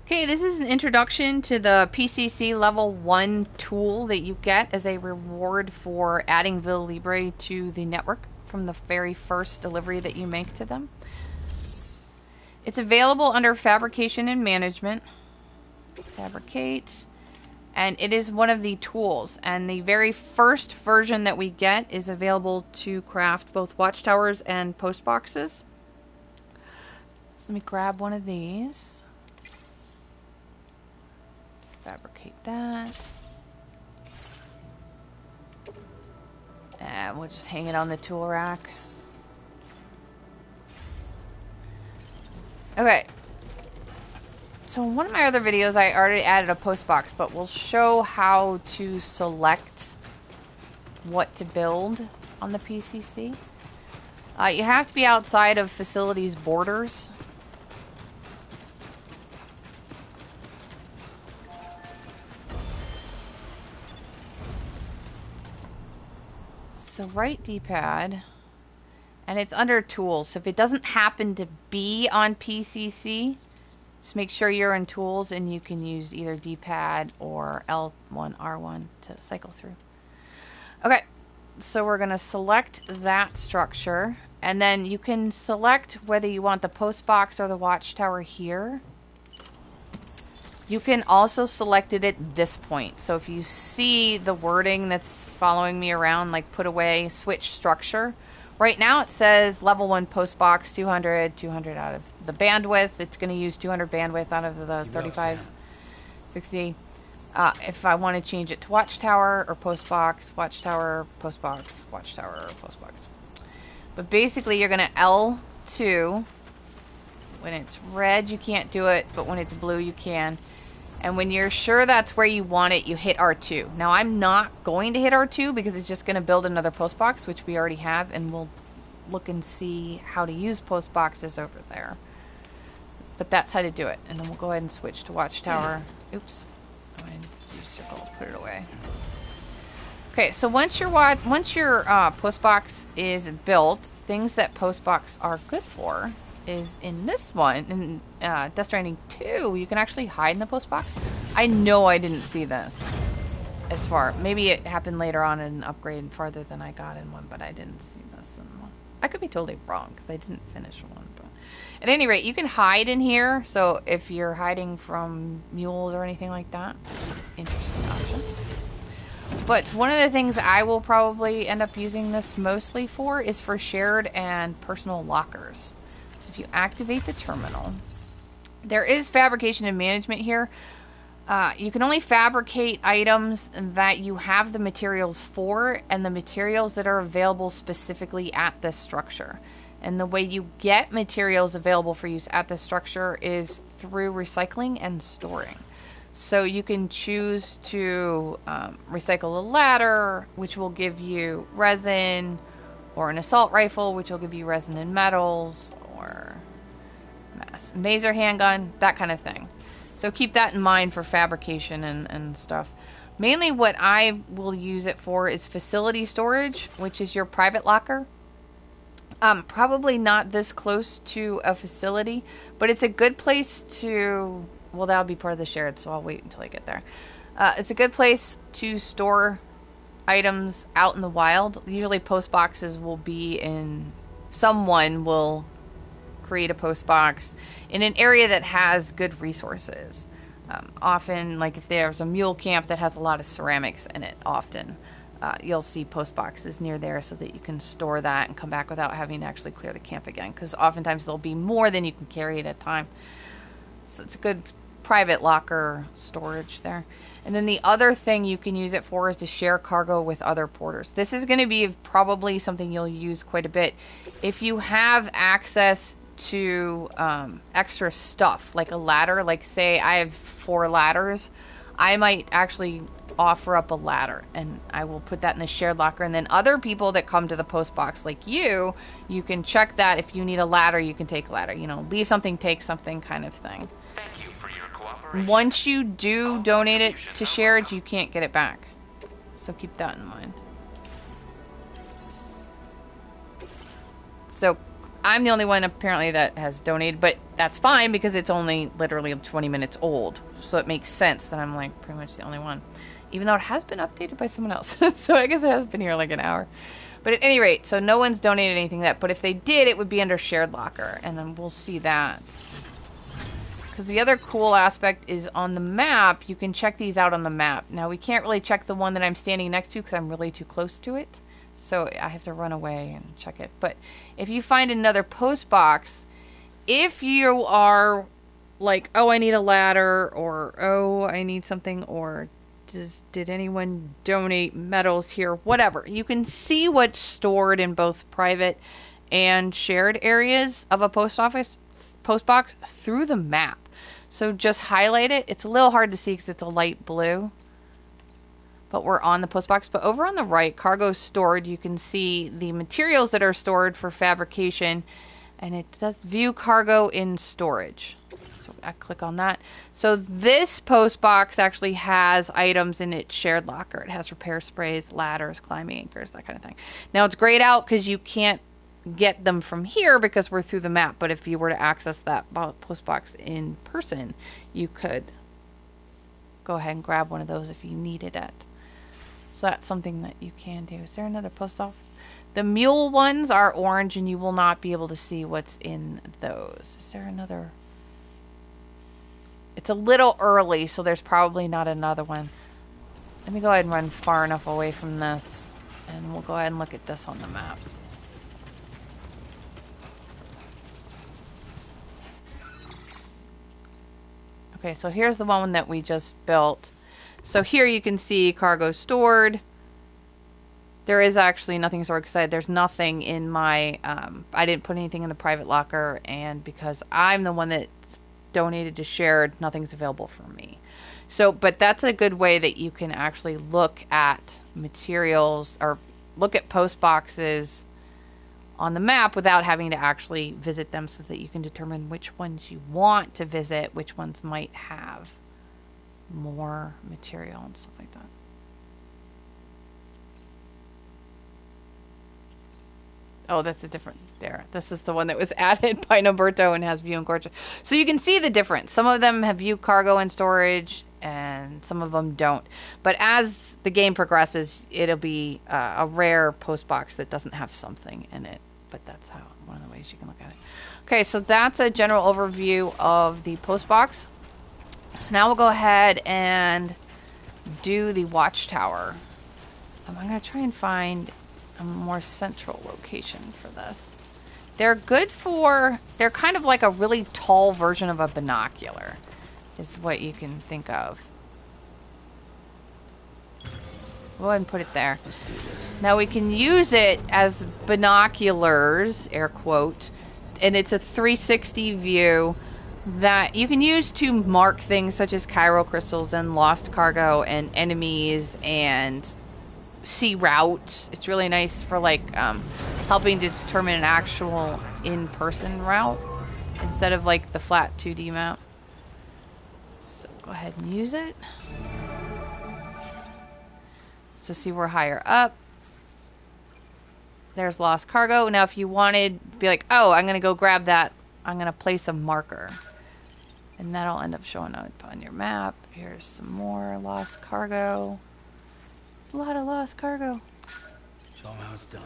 Okay, this is an introduction to the PCC level 1 tool that you get as a reward for adding Villa Libre to the network from the very first delivery that you make to them. It's available under Fabrication and Management. Fabricate. And it is one of the tools. And the very first version that we get is available to craft both Watchtowers and Postboxes. So let me grab one of these. Fabricate that. And we'll just hang it on the tool rack. Okay. So in one of my other videos, I already added a postbox, but we'll show how to select what to build on the PCC. You have to be outside of facilities borders. So right D-pad, and it's under tools. So if it doesn't happen to be on PCC, just make sure you're in tools and you can use either D-pad or L1, R1 to cycle through. Okay, so we're gonna select that structure, and then you can select whether you want the post box or the watchtower here. You can also select it at this point. So if you see the wording that's following me around, like put away, switch structure. Right now it says level 1 post box 200 out of the bandwidth. It's going to use 200 bandwidth out of the 3560. If I want to change it to watchtower or post box, watchtower, post box, watchtower, or post box. But basically you're going to L2. When it's red, you can't do it, but when it's blue, you can. And when you're sure that's where you want it, you hit R2. Now, I'm not going to hit R2 because it's just going to build another post box, which we already have, and we'll look and see how to use post boxes over there. But that's how to do it. And then we'll go ahead and switch to watchtower. Oops. I'm going to do circle, put it away. Okay, so once your post box is built, things that post box are good for is in this one, in Death Stranding 2, you can actually hide in the post box. I know I didn't see this as far. Maybe it happened later on in an upgrade farther than I got in one, but I didn't see this in one. I could be totally wrong because I didn't finish one. But at any rate, you can hide in here. So if you're hiding from mules or anything like that, interesting option. But one of the things I will probably end up using this mostly for is for shared and personal lockers. If you activate the terminal, there is fabrication and management here. You can only fabricate items that you have the materials for and the materials that are available specifically at this structure. And the way you get materials available for use at this structure is through recycling and storing. So you can choose to recycle a ladder, which will give you resin, or an assault rifle, which will give you resin and metals, or maser handgun, that kind of thing. So keep that in mind for fabrication and stuff. Mainly what I will use it for is facility storage, which is your private locker. Probably not this close to a facility, but it's a good place to, well, that'll be part of the shared, so I'll wait until I get there. It's a good place to store items out in the wild. Usually post boxes will be in, someone will create a post box in an area that has good resources. Often, like if there's a mule camp that has a lot of ceramics in it, often you'll see post boxes near there so that you can store that and come back without having to actually clear the camp again, because oftentimes there'll be more than you can carry at a time. So it's a good private locker storage there. And then the other thing you can use it for is to share cargo with other porters. This is going to be probably something you'll use quite a bit. If you have access to extra stuff, like a ladder, like say I have 4 ladders, I might actually offer up a ladder and I will put that in the shared locker, and then other people that come to the post box like you can check that. If you need a ladder, you can take a ladder, you know, leave something, take something kind of thing. Thank you for your cooperation. Once you do donate it to shared, you can't get it back, so keep that in mind. So I'm the only one apparently that has donated, but that's fine because it's only literally 20 minutes old. So it makes sense that I'm like pretty much the only one. Even though it has been updated by someone else. So I guess it has been here like an hour. But at any rate, so no one's donated anything yet. But if they did, it would be under shared locker. And then we'll see that. Because the other cool aspect is on the map, you can check these out on the map. Now, we can't really check the one that I'm standing next to because I'm really too close to it. So I have to run away and check it. But if you find another post box, if you are like, oh, I need a ladder, or oh, I need something, or did anyone donate metals here, whatever, you can see what's stored in both private and shared areas of a post box through the map. So just highlight it. It's a little hard to see because it's a light blue, but we're on the post box. But over on the right, cargo stored, you can see the materials that are stored for fabrication, and it does view cargo in storage. So I click on that. So this post box actually has items in its shared locker. It has repair sprays, ladders, climbing anchors, that kind of thing. Now it's grayed out because you can't get them from here because we're through the map. But if you were to access that post box in person, you could go ahead and grab one of those if you needed it. So that's something that you can do. Is there another post office? The mule ones are orange and you will not be able to see what's in those. Is there another? It's a little early, so there's probably not another one. Let me go ahead and run far enough away from this, and we'll go ahead and look at this on the map. Okay, so here's the one that we just built. So here you can see cargo stored. There is actually nothing stored because there's nothing in my, I didn't put anything in the private locker, and because I'm the one that donated to shared, nothing's available for me. So, but that's a good way that you can actually look at materials or look at post boxes on the map without having to actually visit them, so that you can determine which ones you want to visit, which ones might have more material and stuff like that. Oh, that's a different there. This is the one that was added by Noberto and has view and gorge. So you can see the difference. Some of them have view, cargo, and storage, and some of them don't. But as the game progresses, it'll be a rare post box that doesn't have something in it. But that's how one of the ways you can look at it. Okay, so that's a general overview of the post box. So now we'll go ahead and do the watchtower. I'm going to try and find a more central location for this. They're good for, they're kind of like a really tall version of a binocular, is what you can think of. Go ahead and put it there. Now we can use it as binoculars, air quote, and it's a 360 view that you can use to mark things such as chiral crystals and lost cargo and enemies and see routes. It's really nice for like helping to determine an actual in-person route instead of like the flat 2D map. So go ahead and use it. So see, we're higher up. There's lost cargo. Now if you wanted to be like, oh, I'm gonna go grab that, I'm gonna place a marker, and that'll end up showing up on your map. Here's some more lost cargo. A lot of lost cargo. Show them how it's done.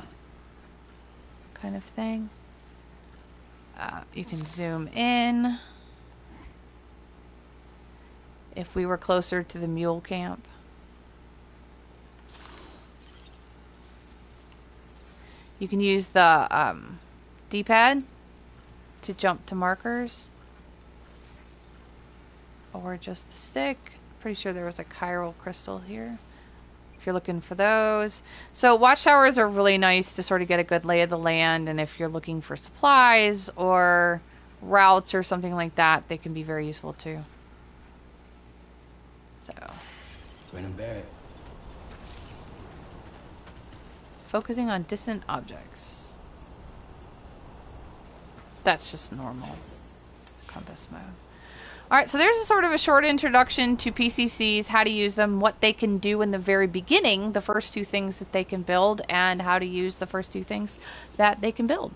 Kind of thing. You can zoom in. If we were closer to the mule camp. You can use the D-pad to jump to markers. Or just the stick. Pretty sure there was a chiral crystal here, if you're looking for those. So watchtowers are really nice to sort of get a good lay of the land, and if you're looking for supplies or routes or something like that, they can be very useful too. So Bring them back. focusing on distant objects. That's just normal compass mode. Alright, so there's a sort of a short introduction to PCCs, how to use them, what they can do in the very beginning, the first two things that they can build, and how to use the first two things that they can build.